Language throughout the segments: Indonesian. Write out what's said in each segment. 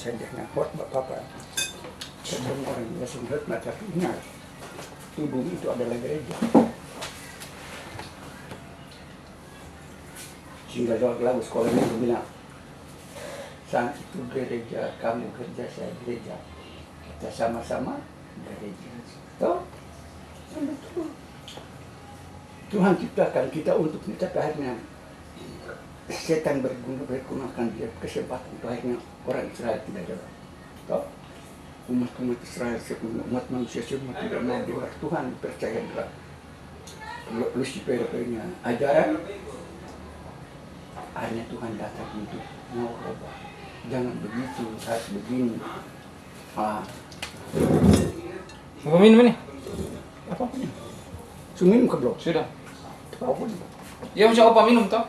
saja ngakot Bapak. Ketemu orang biasa khotbah, tapi ingat tubuh itu adalah gereja. Sehingga lagu sekolah itu bilang, sang itu gereja, kamu kerja, saya gereja. Kita sama-sama gereja. Toh? Betul. Tuhan ciptakan kita untuk kita, akhirnya setan bergunakan dia kesempatan itu, akhirnya orang Israel tidak jawab. Toh? Umat Israel, umat manusia semua tidak mau dengar Tuhan, percaya dengan Lucifer punya ajaran. Akhirnya Tuhan datang untuk mau ubah. Jangan begitu, harus begini. Mau minum ini? Apa punya? Minum ke blok? Sudah. Apa pun? Ya bisa opa minum toh?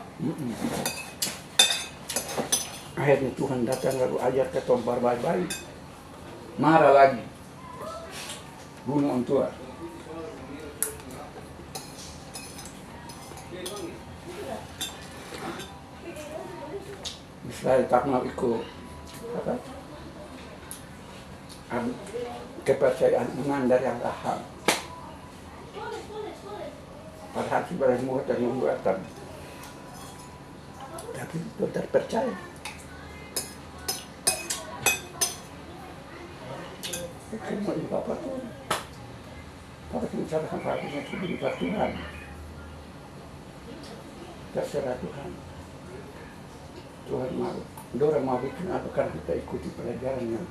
Akhirnya Tuhan datang lalu ajar ke tombar baik-baik. Marah lagi. Bunuh orang tua. Israel tak mau ikut apa? Kepercayaan iman dari yang lahir. Padahal sebenarnya muatan membuatan, tapi tidak percaya. Semua ini Bapak Tuhan. Bapak bicara sama hatinya itu berita Tuhan. Terserah Tuhan. Tuhan mau, dorang mau bikin apa karena kita ikuti pelajarannya.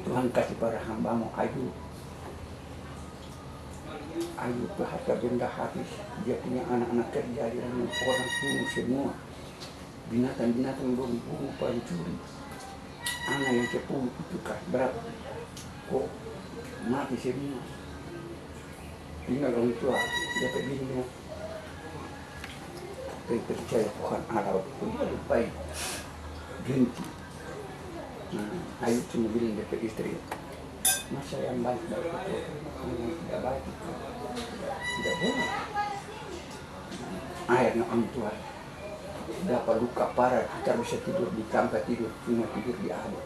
Tuhan kasih pada hamba-Mu Ayub. Ayub harta benda habis, dia punya anak-anak kerja, dia orang bunuh semua. Binatang-binatang belum bunuh, pencuri. Anak yang 10 itu kan berapa? Kok mati semua? Tinggal orang tua, dia begini. Percaya Tuhan Allah itu dia lupai ganti. Ayub cuma bilang dia ke istri, masa yang baik itu, yang tidak baik itu tidak boleh. Akhirnya orang tua dapat luka parah, kita bisa tidur di tempat tidur, cuma tidur di ada.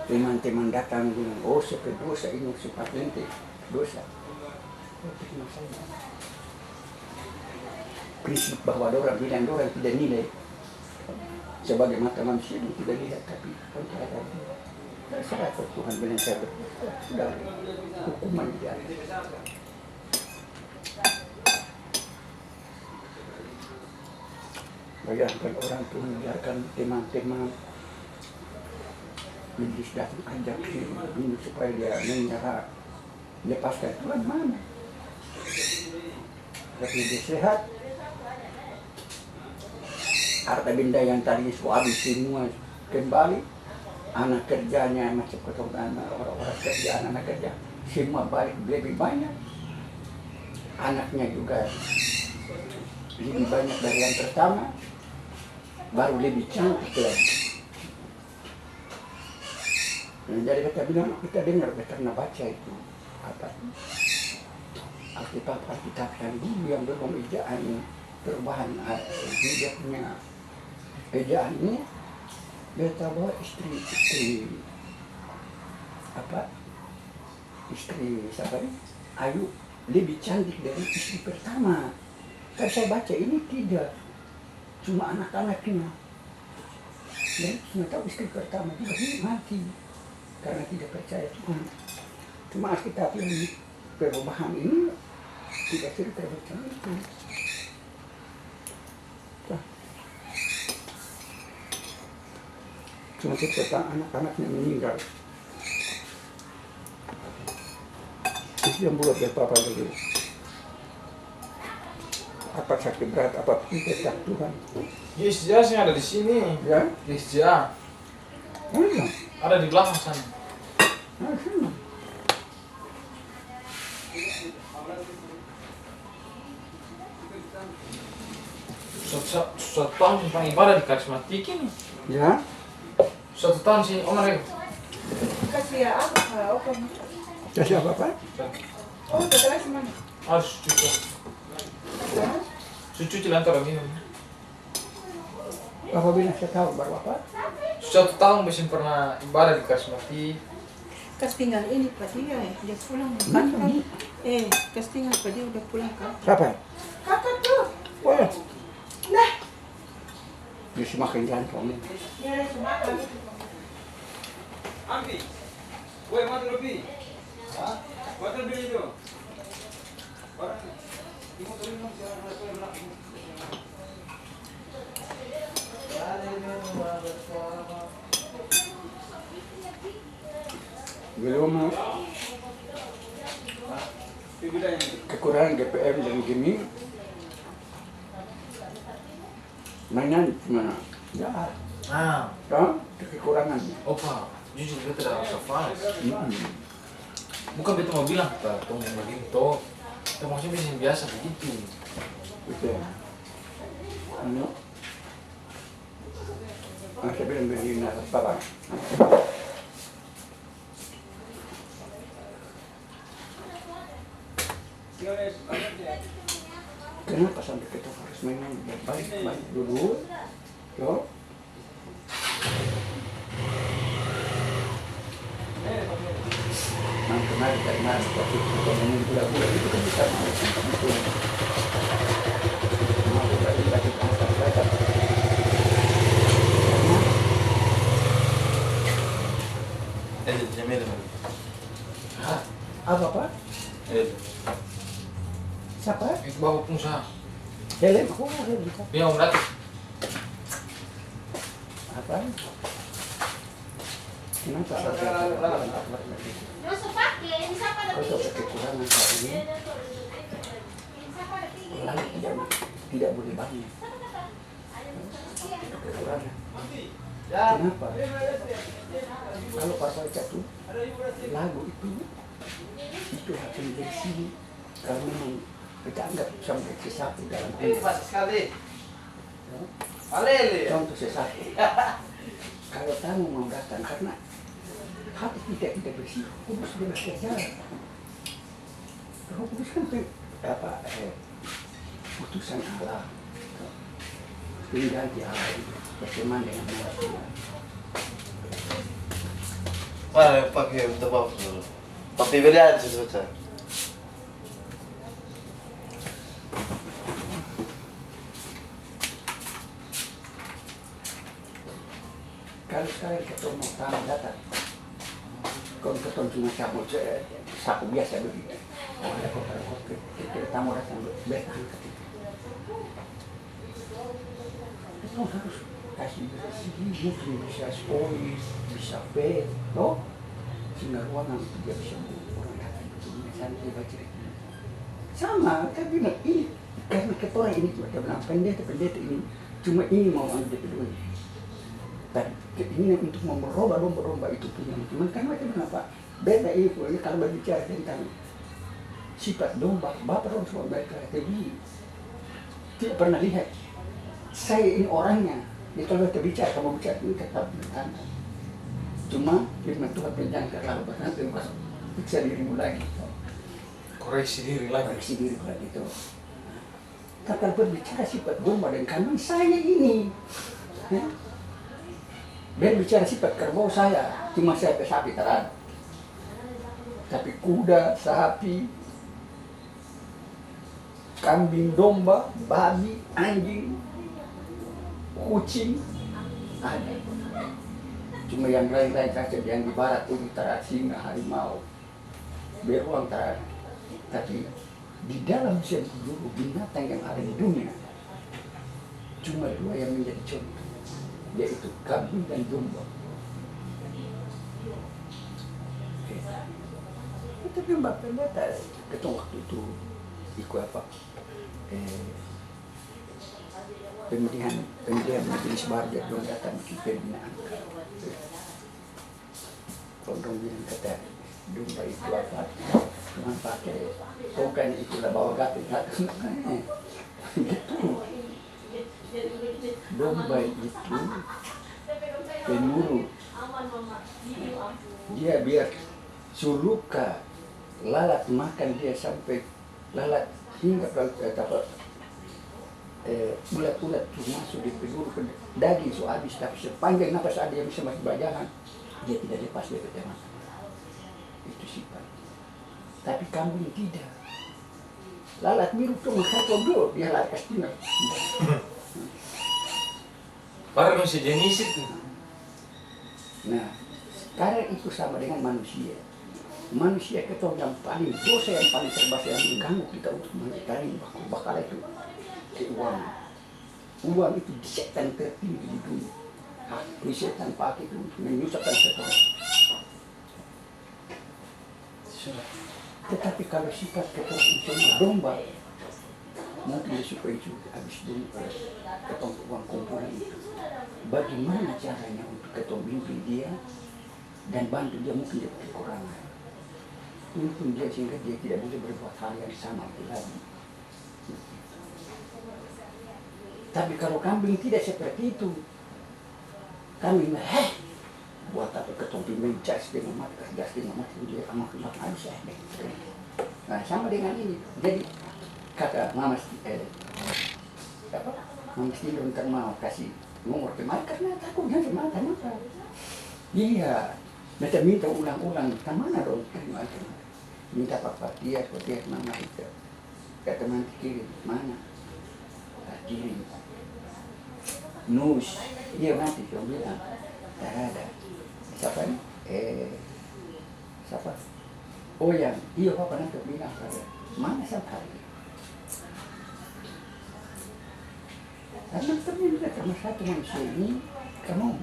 Teman-teman datang bilang, oh sampai dosa ini sempat nanti dosa. Prinsip bahwa orang bilang orang tidak nilai sebagai mata manusia itu tidak lihat, tapi percaya dia. Saya Tuhan bilang saya sudah hukuman dia. Bayangkan orang Tuhan biarkan teman-teman Iblis datang ajak ini supaya dia menyerah, lepaskan Tuhan mana? Tapi dia sehat. Harta benda yang tadi habis semua kembali, anak kerjanya macam ketemu orang-orang kerja, anak kerja semua baik, lebih banyak, anaknya juga lebih banyak dari yang pertama, baru lebih cantik lagi. Jadi kita bilang, kita dengar, kita pernah baca itu apa? Alkitab yang dulu yang belum ejaan perubahan, dia punya ejaan ini, dia tahu bahwa istri siapa ini? Ayub lebih cantik dari istri pertama. Tapi saya baca ini tidak, cuma anak-anaknya. Dan cuma tahu istri pertama juga mati karena tidak percaya Tuhan. Cuma Alkitab yang perubahan ini tidak cerita tentang itu. Cuma cerita anak-anaknya meninggal. Itu yang buat dia Papa dulu. Apa sakit berat, apa tetap Tuhan. Yesja sih ada di sini. Ya? Yesja. Mana? Ada di belakang sana. Nah, sini. Satu tahun simpang ibadah di karismatik ini. Ya? 1 tahun sih, Om Arif. Kasih apa? Kasih apa? Oh, betul mana? Harus cuci. Cuci lantaran minum. Bapak bilang saya tahu baru apa? 1 tahun mesin pernah ibadah di Karismati. Kas tinggal ini Pak dia dia pulang kan. Kas tinggal Pak dia udah pulang kan. Siapa? Kakak tuh. Wah, Nah, dia semakin jantung nih. dia semakan. Ambi, woi mati lebih, mati lebih itu. Belum kekurangan GPM dan gini. Mainan gimana? Ya, Ah, kan? Kekurangan. opa, jujur beta tidak rasa fals. Bukan beta mau bilang kita tunggu begini toh. Kita maksudnya mesin biasa begitu. Betul. Saya bilang begini, Bapak. Kenapa sampai kita harus mainan baik dulu? Yo. Kemarin dari mana waktu kita ngomong bulan-bulan itu kan bisa itu. Mau bagi-bagi angkat. Jamil. Apa Pak? Siapa? Itu bawa pengusaha. Helen, aku ada bisa. Dia mau datang. Apa? Kenapa No sepake, ini siapa ada kalau kekurangan saat ini lalu tidak boleh banyak itu kekurangan. Kenapa? Kalau Papa Catu lagu itu akan dari sini kalau memang kita anggap sampai sesuatu dalam sekali. contoh sesuatu. Kalau tamu mau datang karena hati tidak bersih, kudus bekerja. Roh Kudus kan putusan Allah. Tinggal di Allah itu bagaimana dengan manusia. Pakai untuk apa dulu? Pakai beli aja saja. Kalau sekarang ketemu tamu datang, kalau ketemu cuma sapu biasa begitu. Oh, ada koper-koper, tamu datang bertahan ketika. Itu harus kasih bersih, mungkin bisa spoi, bisa bed, loh. Sehingga ruangan itu dia bisa orang datang itu santai baca ini. Sama, kan bilang ini karena ketua ini cuma dia bilang pendeta ini cuma ini mau ambil kedua. Dan keinginan untuk merubah domba-domba itu punya. Cuman kan macam apa? Beda itu kalau berbicara tentang sifat domba, Bapak harus membaca TV. Tidak pernah lihat. Saya ini orangnya. Jadi kalau kita bicara, kamu bicara ini tetap bertanda. Cuma firman Tuhan jangan terlalu bertanda, masuk periksa dirimu lagi. Koreksi diri lagi. Koreksi diri lagi itu. Kalau berbicara sifat domba dan kambing saya ini. Ya? Bicara sifat kerbau saya, cuma saya ke sapi terang. Tapi kuda, sapi, kambing, domba, babi, anjing, kucing, ada. Cuma yang lain-lain saja, yang di barat, utara, singa, harimau, beruang, tak. Tapi di dalam seluruh binatang yang ada di dunia, cuma 2 yang menjadi contoh. Yaitu kambing dan domba. Itu kan Bapak ketemu waktu itu ikut apa? Pemilihan majelis warga yang datang ke pembinaan. Kalau bilang kata domba itu apa? Cuma pakai token itulah bawa gatil. Gitu. Domba itu penurut, dia biar suluka lalat makan dia sampai lalat hingga ulat-ulat tuh masuk di peluru ke daging so habis, tapi sepanjang nafas ada yang bisa masih berjalan, dia tidak lepas dari teman. Itu sifat. Tapi kambing tidak. Lalat biru tuh satu dulu dia lalat kastina. Padahal masih jenis itu. Nah, sekarang itu sama dengan manusia. Manusia ketemu yang paling dosa, yang paling terbahaya, yang mengganggu kita untuk mencari bakal itu keuangan. Uang itu setan tertinggi di dunia. Hak setan pakai itu untuk menyusahkan setan. Tetapi kalau sifat ketemu cuma domba, mungkin dia suka itu habis dulu ketemu uang kumpulan itu. Bagaimana caranya untuk ketemu bimbing dia dan bantu dia, mungkin dia kekurangan. Tuntun dia sehingga dia tidak boleh berbuat hal yang sama lagi. Tapi kalau kambing tidak seperti itu, kambing buat apa ketemu bimbing jas dengan mati, gas dengan mati, dia amat habis. Nah sama dengan ini. Jadi kata Mama Stilo ntar mau kasih nomor kemana karena takutnya sama mata. Iya, mereka minta ulang-ulang, kemana dong? Minta papa dia Mama itu. Kata nanti kirim, mana? Kirim. Nus, iya nanti dia bilang, tak ada. Siapa nih? Siapa? Oh yang, iya papa nanti bilang saya, mana sampai? Karena ternyata karena satu manusia ini kamu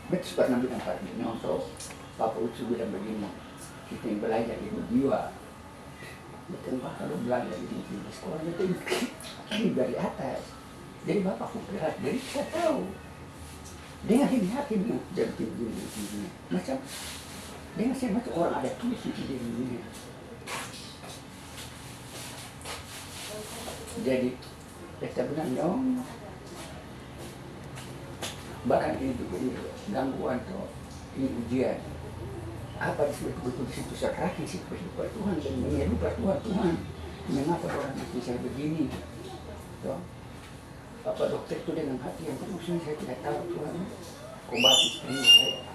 betul pernah bilang Pak Nyoto, Papa Ucu bilang begini, kita yang belajar ibu jiwa, betul Pak kalau belajar di sekolah itu ini dari atas, jadi Bapak kukirat, jadi saya tahu dengan ini hatinya dan begini, macam dengan saya macam orang ada tulis di dirinya, jadi kita bilang dong, bahkan ini juga ini gangguan tuh, ini ujian. Apa disebut betul di situ serahkan sih kepada Tuhan dan menyeru pada Tuhan. Mengapa orang mati saya begini? Tuh, apa dokter itu dengan hati yang penuh saya tidak tahu Tuhan. Obati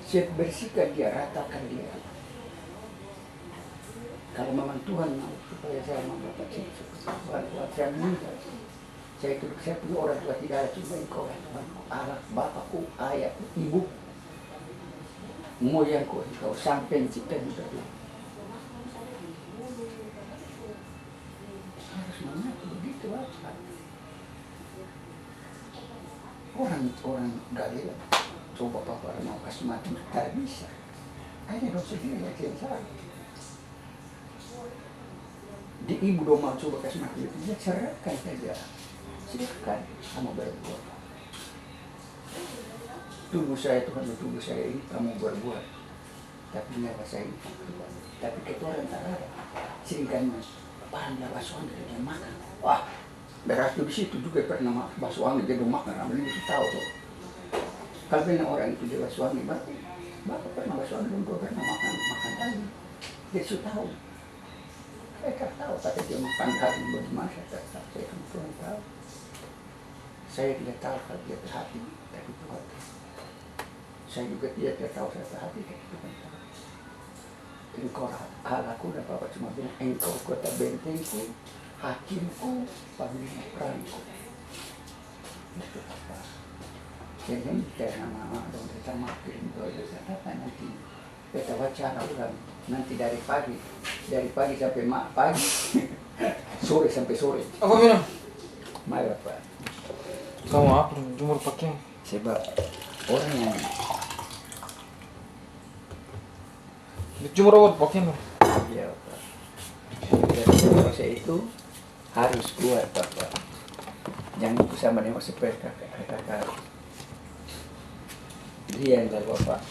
saya bersihkan dia, ratakan dia. Kalau memang Tuhan mau supaya saya mendapat bantuan saya minta. Saya punya orang tua tidak ada, cuma engkau yang Tuhan, Allah, bapakku, ayahku, ibu, moyangku, engkau sampai cipta juga. Harus mengaku begitu apa? Orang Galilea, coba papa mau kasih mati, tak bisa. Hanya dong sendiri yang salah. Di ibu dong mau coba kasih mati, dia serahkan saja. Silahkan kamu berbuat. Tunggu saya Tuhan, tunggu saya ini kamu berbuat. Tapi nyawa saya ini Tuhan. Tapi ketuaan tak ada. Seringkan pandai bakso angin dia makan. Wah, berarti di situ juga pernah bakso angin dia makan. Namanya itu tahu tuh. Kalau benar orang itu dia bakso angin, berarti bapak pernah bakso angin, belum pernah makan lagi. Dia sudah tahu. Saya tak tahu, tapi dia makan lagi bagaimana saya tak tahu. Saya Tuhan tahu. Saya tidak tahu kalau dia terhati, tapi Tuhan tahu. Saya juga tidak tahu saya terhati, tapi Tuhan tahu. Engkau Allahku dan Bapak cuma bilang, engkau kota bentengku, hakimku, panglima perangku. Itu apa? Jadi kita nama dong kita makin doa apa nanti kita wacana ulang nanti dari pagi sampai pagi, sore sampai sore. Apa bilang? Mari Bapak. Kamu apa? Jumur pakai. Sebab orang yang Jumur apa pakai? ya Bapak. Proses itu harus kuat Bapak. Jangan bersama dengan seperti kakak. Dia adalah Bapak.